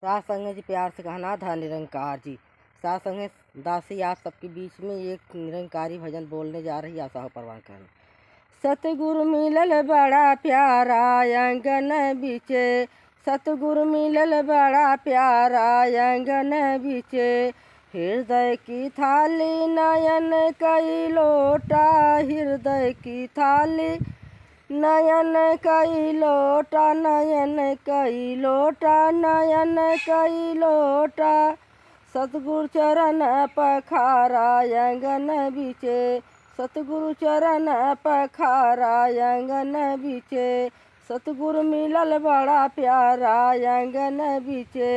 साथ संग जी प्यार से कहना था निरंकार जी। साथ संग दासी आप सबके बीच में एक निरंकारी भजन बोलने जा रही आशा हो परवान कर। सतगुरु मिलल बड़ा प्यारा अंगन बीचे, सतगुरु मिलल बड़ा प्यारा अंगन बीचे। हृदय की थाली नयन कई लोटा, हृदय की थाली नयन कई लोटा, नयन कई लोटा, नयन कई लोटा। सतगुरु चरण पखारा अंगन बीचे, सतगुरु चरण पखारा अंगन बीचे। सतगुरु मिलल बड़ा प्यारा अंगन बीचे।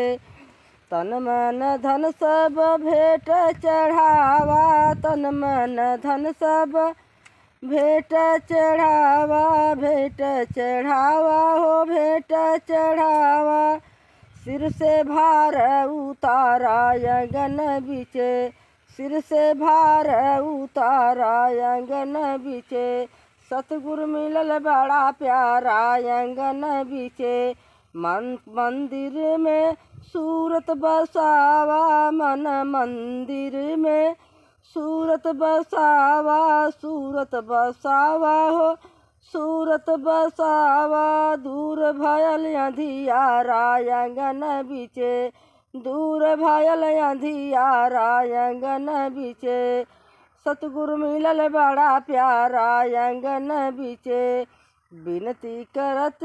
तन मन धन सब भेंट चढ़ावा, तन मन धन सब भेंट चढ़ावा, भेंट चढ़ावा हो भेंट चढ़ावा। सिर से भार उतारा अंगन बीचे, सिर से भार उतारा अंगन बीचे। सतगुरु मिलल बड़ा प्यारा अंगन बीचे। मंदिर में सूरत बसावा, मन मंदिर में सूरत बसावा, सूरत बसावा हो सूरत बसावा। दूर भयल अंधियारा अंगन बीचे, दूर भयल अंधियारा अंगन बीचे। सतगुरु मिलल बड़ा प्यारा अंगन बीचे। विनती करत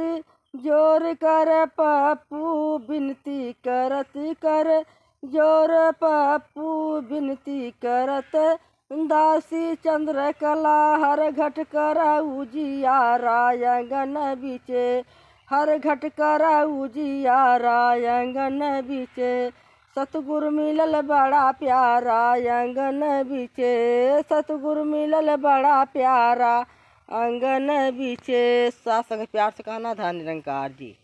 जोर कर पप्पू, विनती करत कर जोर पप्पू, विनती करत दासी चंद्रकला। हर घट कर उजियारा अंगन बीचे, हर घट कर उजियारा अंगन बीचे। सतगुरु मिलल बड़ा प्यारा अंगन बीचे, सतगुरु मिलल बड़ा प्यारा अंगन बीचे। साथ संग प्यार से कहना था निरंकार जी।